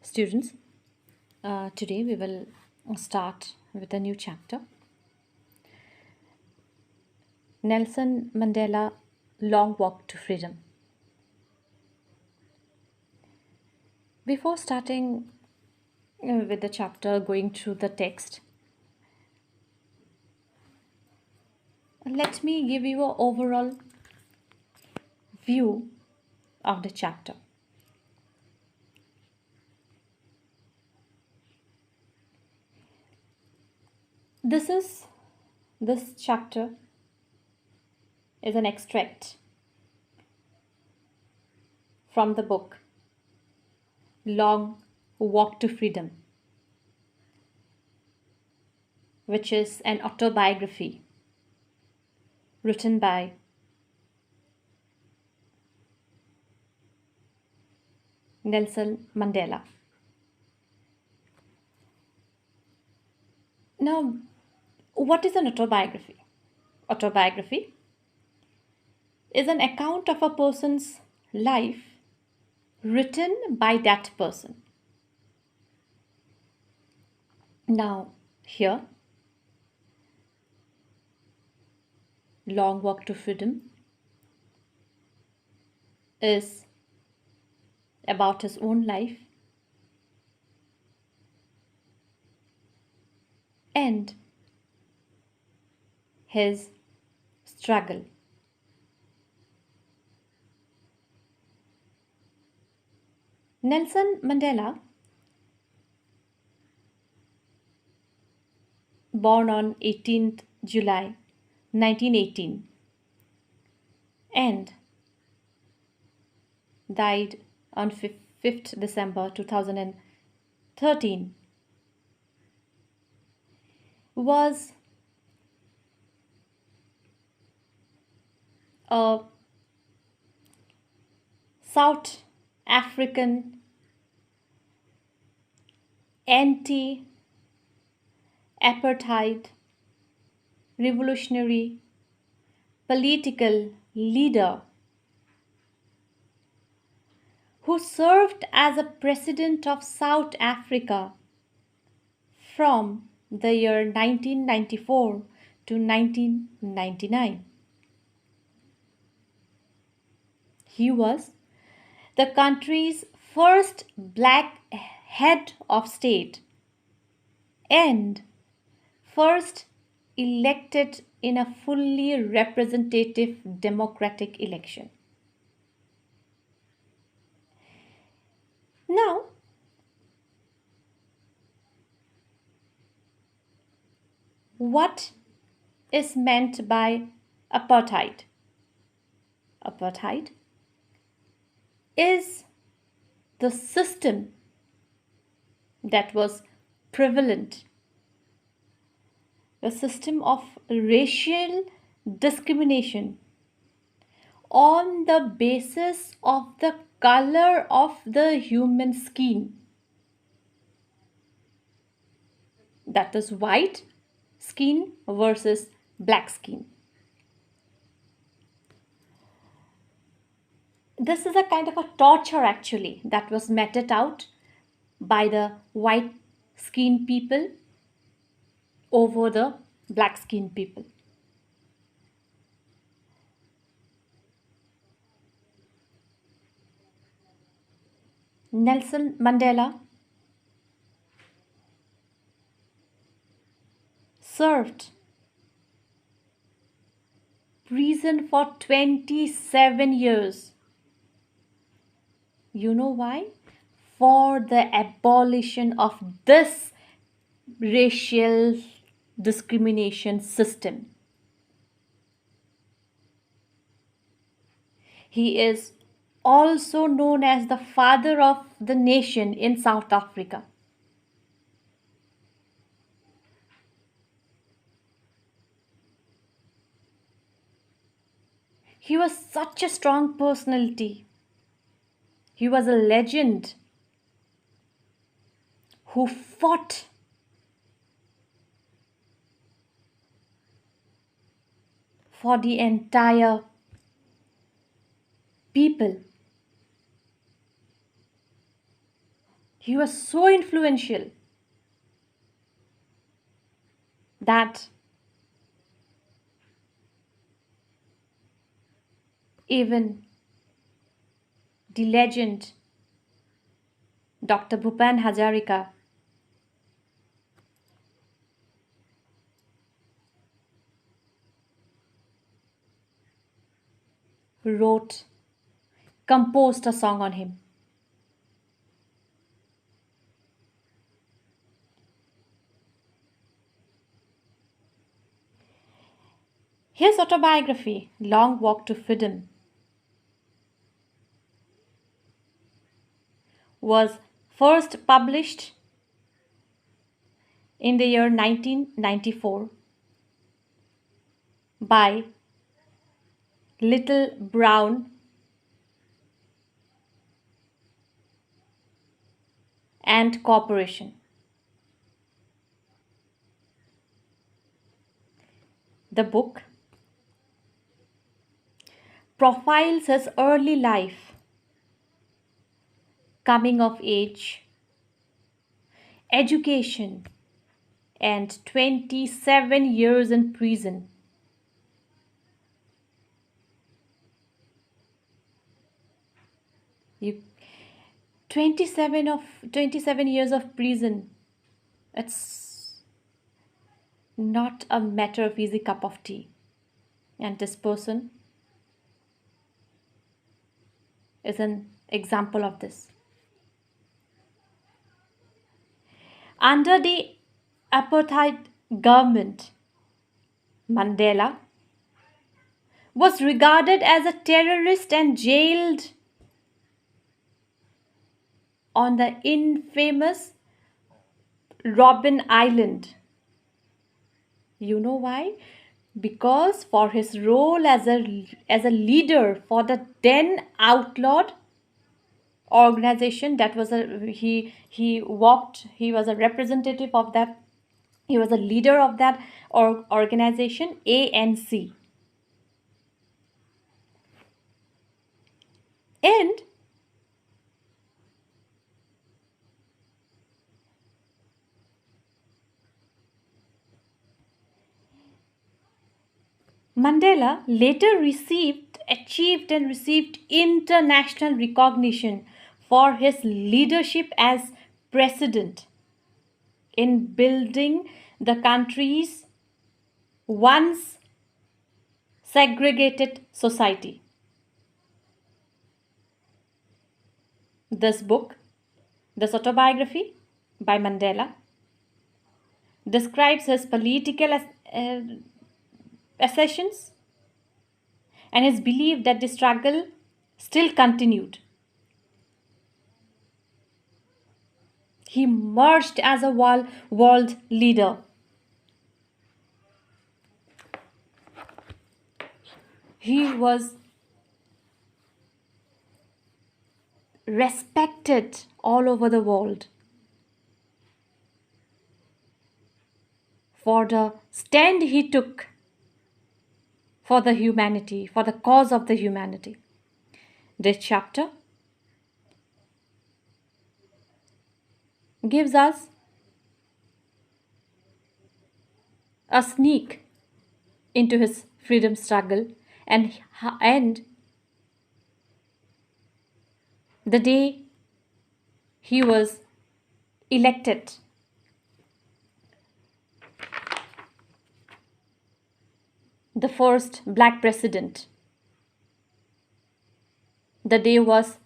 Students, today we will start with a new chapter. Nelson Mandela Long Walk to Freedom. Before starting with the chapter, going through the text, let me give you an overall view of the chapter. This chapter is an extract from the book Long Walk to Freedom, which is an autobiography written by Nelson Mandela. Now, what is an autobiography? Autobiography is an account of a person's life written by that person. Now, here, Long Walk to Freedom is about his own life and his struggle. Nelson Mandela, born on 18th July 1918 and died on 5th December 2013, was a South African anti-apartheid revolutionary political leader who served as a president of South Africa from the year 1994 to 1999. He was the country's first black head of state and first elected in a fully representative democratic election. Now, what is meant by apartheid? Apartheid is the system that was prevalent, a system of racial discrimination on the basis of the color of the human skin. That is white skin versus black skin. This is a kind of a torture actually that was meted out by the white skinned people over the black skinned people. Nelson Mandela served prison for 27 years. You know why? For the abolition of this racial discrimination system. He is also known as the father of the nation in South Africa. He was such a strong personality. He was a legend who fought for the entire people. He was so influential that even the legend Dr. Bhupen Hazarika composed a song on him. His autobiography, Long Walk to Freedom, was first published in the year 1994 by Little Brown and Corporation. The book profiles his early life, coming of age, education, and 27 years in prison. You 27 years of prison. It's not a matter of easy cup of tea. And this person is an example of this. Under the apartheid government, Mandela was regarded as a terrorist and jailed on the infamous Robben Island. You know why? Because for his role as a leader for the then outlawed organization, that was he was a representative of that, he was a leader of that organization, ANC. And Mandela later achieved and received international recognition for his leadership as president in building the country's once segregated society. This book, this autobiography by Mandela, describes his political assertions and his belief that the struggle still continued. He emerged as a world leader. He was respected all over the world for the stand he took for the humanity, for the cause of the humanity. This chapter gives us a sneak into his freedom struggle and the day he was elected the first black president. The day was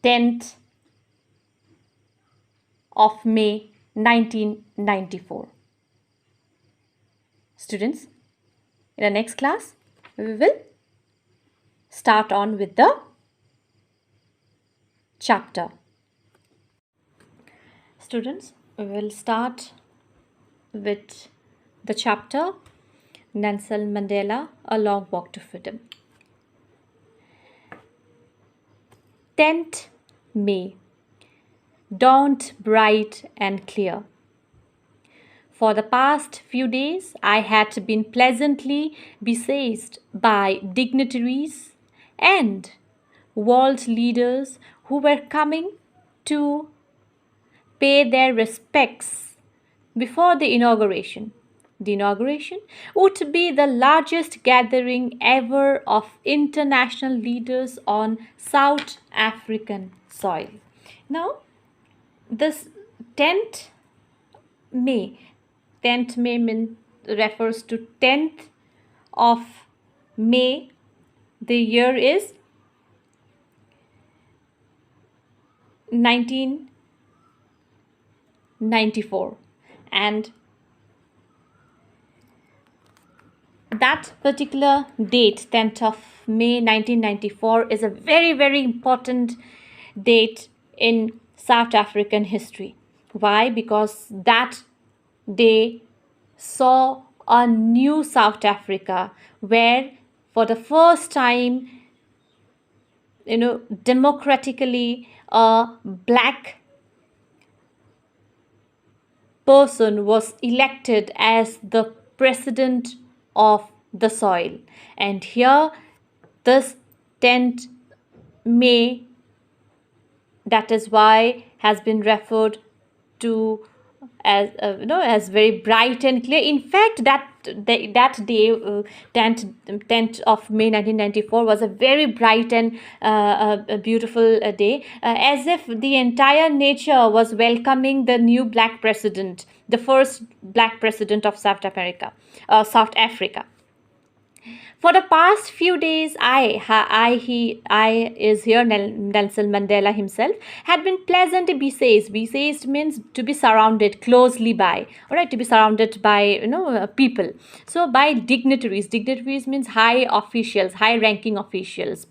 10th of May 1994. Students, in the next class, we will start on with the chapter. Students, we will start with the chapter Nelson Mandela, A Long Walk to Freedom. 10th May, dawned bright and clear. For the past few days, I had been pleasantly besieged by dignitaries and world leaders who were coming to pay their respects before the inauguration. The inauguration would be the largest gathering ever of international leaders on South African soil. Now, this 10th May, 10th May refers to 10th of May. The year is 1994, and that particular date, 10th of May 1994, is a very, very important date in South African history. Why? Because that day saw a new South Africa where for the first time, democratically, a black person was elected as the president of the soil. And here, this 10th May, that is why has been referred to as very bright and clear. In fact, that day, 10th of May 1994, was a very bright and a beautiful day, as if the entire nature was welcoming the new black president, the first black president of South Africa. For the past few days, Nelson Mandela himself, had been pleasantly besieged. Besieged means to be surrounded closely by, all right, to be surrounded by, people. So by dignitaries. Dignitaries means high officials, high-ranking officials,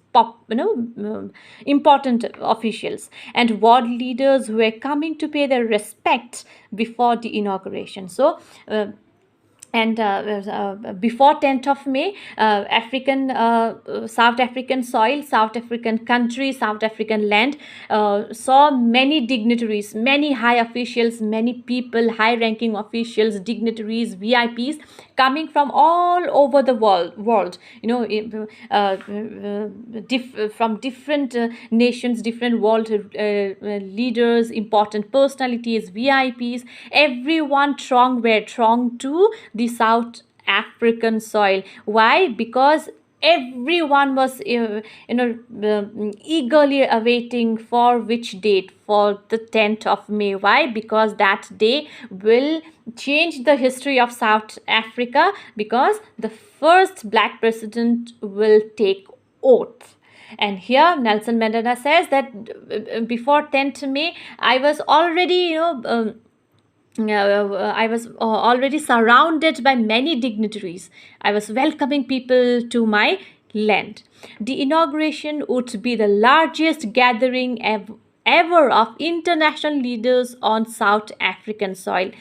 important officials, and world leaders who were coming to pay their respect before the inauguration. So, before 10th of May, South African soil, South African country, South African land saw many dignitaries, many high officials, many people, high-ranking officials, dignitaries, VIPs coming from all over the world. From different nations, different world leaders, important personalities, VIPs. Everyone were thronged to the South African soil. Why? Because everyone was eagerly awaiting for which date? For the 10th of May. Why? Because that day will change the history of South Africa, because the first black president will take oath. And here Nelson Mandela says that before 10th May, I was already already surrounded by many dignitaries. I was welcoming people to my land. The inauguration would be the largest gathering ever of international leaders on South African soil.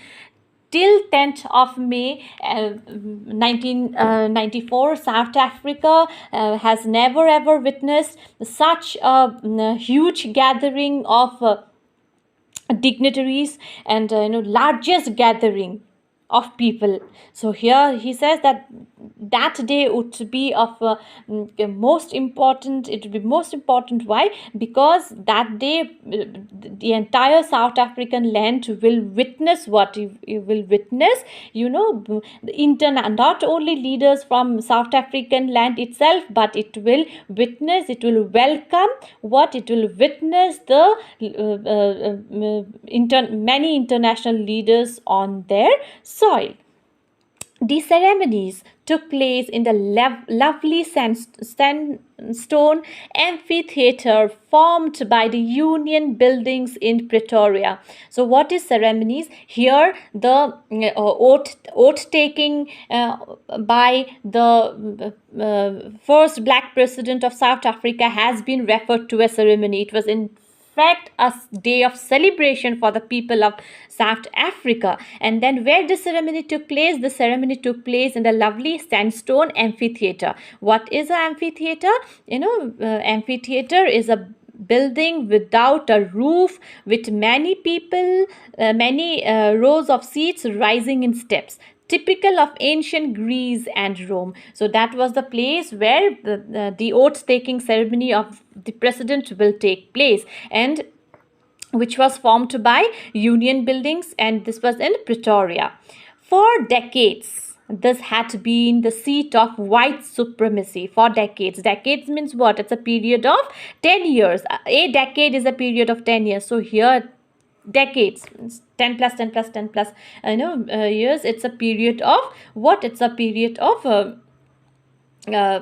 Till 10th of May 1994, South Africa has never ever witnessed such a huge gathering of dignitaries and largest gathering of people. So here he says that day would be of most important. It would be most important. Why? Because that day the entire South African land will witness what it will witness. Not only leaders from South African land itself, but it will witness. It will welcome what it will witness the many international leaders on their soil. The ceremonies took place in the lovely sandstone amphitheater formed by the Union buildings in Pretoria. So what is ceremonies? Here the oath taking by the first black president of South Africa has been referred to as ceremony. It was in fact a day of celebration for the people of South Africa. And then where the ceremony took place? The ceremony took place in the lovely sandstone amphitheater. What is an amphitheater? Amphitheater is a building without a roof, with many people, many rows of seats rising in steps, typical of ancient Greece and Rome. So that was the place where the oath-taking ceremony of the president will take place. And which was formed by union buildings, and this was in Pretoria. For decades, this had been the seat of white supremacy. For decades. Decades means what? It's a period of 10 years. A decade is a period of 10 years. So here, decades, 10 plus 10 plus 10 plus years. It's a period of what? It's a period of uh, uh,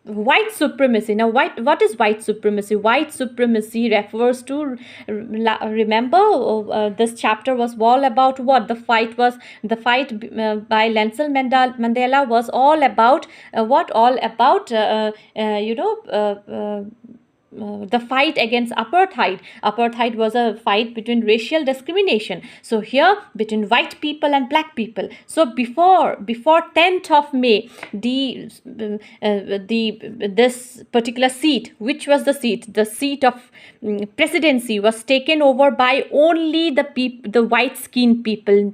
white supremacy. Now, what is white supremacy? White supremacy refers to, remember, this chapter was all about what? The fight by Nelson Mandela was all about what? All about the fight against apartheid. Apartheid was a fight between racial discrimination. So here, between white people and black people. So before 10th of May, this particular seat, which was the seat of presidency, was taken over by only the white skinned people.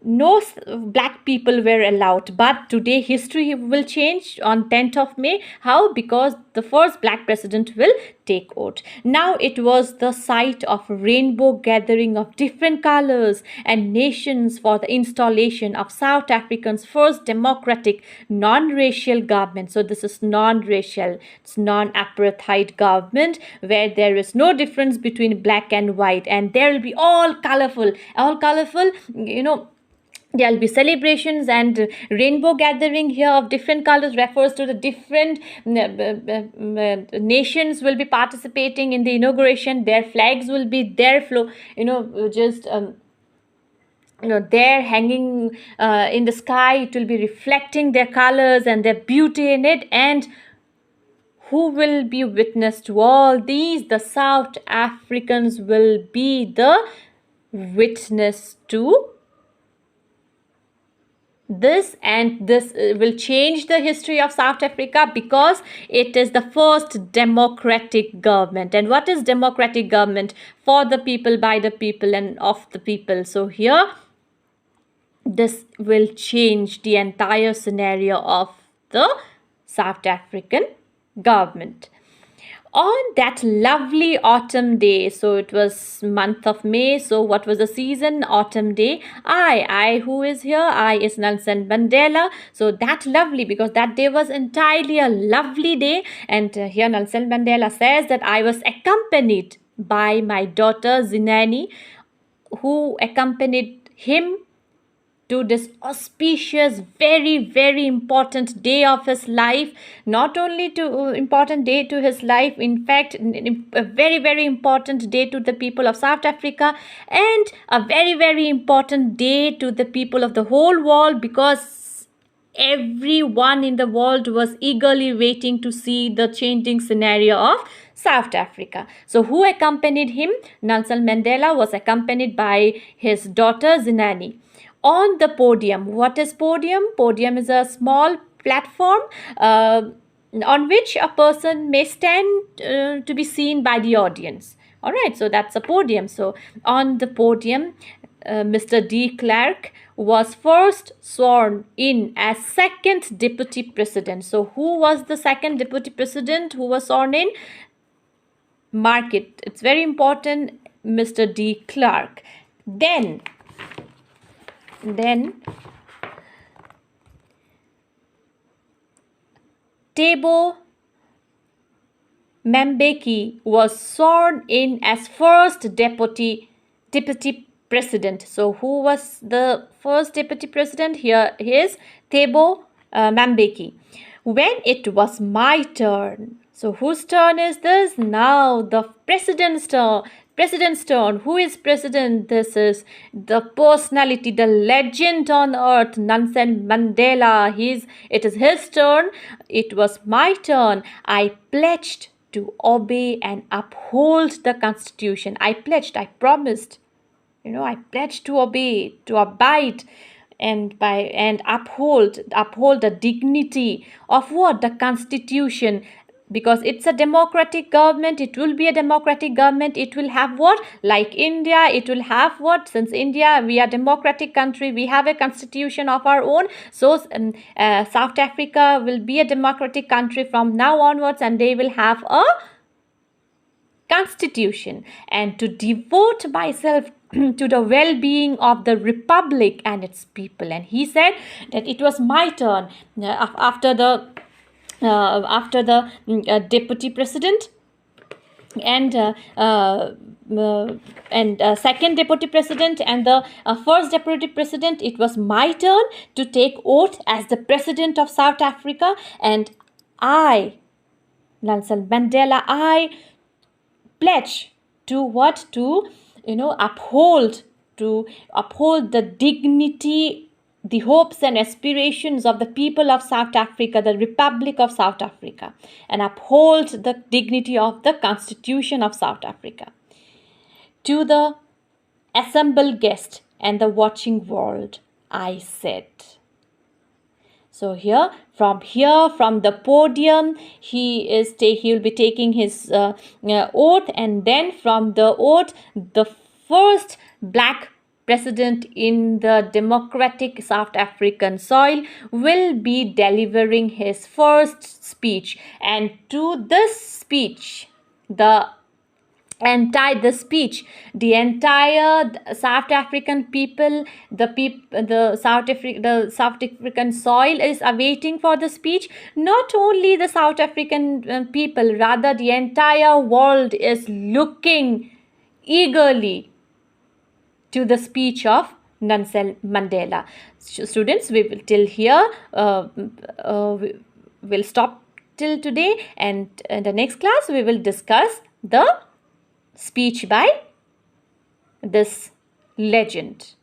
No black people were allowed. But today history will change on 10th of May. How? Because the first black president will take oath. Now it was the site of rainbow gathering of different colors and nations for the installation of South Africa's first democratic non-racial government. So this is non-racial, it's non-apartheid government, where there is no difference between black and white, and there will be all colorful, there'll be celebrations and rainbow gathering here of different colors, refers to the different nations will be participating in the inauguration. Their flags will be there, they're hanging in the sky. It will be reflecting their colors and their beauty in it. And who will be witness to all these? The South Africans will be the witness to this, and this will change the history of South Africa, because it is the first democratic government. And what is democratic government? For the people, by the people, and of the people. So here, this will change the entire scenario of the South African government. On that lovely autumn day, so it was month of May, so what was the season? Autumn day. I who is here? I is Nelson Mandela. So that lovely, because that day was entirely a lovely day. And here Nelson Mandela says that I was accompanied by my daughter Zinani, who accompanied him to this auspicious, very, very important day of his life. Not only to important day to his life, in fact, a very, very important day to the people of South Africa, and a very, very important day to the people of the whole world, because everyone in the world was eagerly waiting to see the changing scenario of South Africa. So who accompanied him? Nelson Mandela was accompanied by his daughter Zinani. On the podium. What is podium? Podium is a small platform on which a person may stand to be seen by the audience. All right, so that's a podium. So on the podium, Mr. de Klerk was first sworn in as second deputy president. So who was the second deputy president who was sworn in? Mark it. It's very important. Mr. de Klerk. Then Thabo Mbeki was sworn in as first deputy president. So who was the first deputy president? Here is Thabo Mbeki. When it was my turn. So whose turn is this? Now the president's turn. Who is president? This is the personality, the legend on earth, Nelson Mandela. It is his turn. It was my turn. I pledged to obey and uphold the Constitution. I promised. I pledged to obey, to abide, and uphold the dignity of what? The Constitution. Because it's a democratic government, it will be a democratic government. It will have what? Like India, it will have what? Since India, we are a democratic country, we have a constitution of our own. So South Africa will be a democratic country from now onwards, and they will have a Constitution and to devote myself to the well-being of the Republic and its people. And he said that it was my turn after the deputy president and second deputy president and the first deputy president, it was my turn to take oath as the president of South Africa. And I, Nelson Mandela, I pledge to what? To uphold the dignity, the hopes and aspirations of the people of South Africa, the Republic of South Africa, and uphold the dignity of the Constitution of South Africa. To the assembled guest and the watching world, I said. So from the podium, he will be taking his oath, and then from the oath, the first black president in the democratic South African soil will be delivering his first speech. And to this speech, the entire South African people, the South African soil is awaiting for the speech. Not only the South African people, rather the entire world is looking eagerly to the speech of Nelson Mandela. Students, we will till here. We'll stop till today, and in the next class we will discuss the speech by this legend.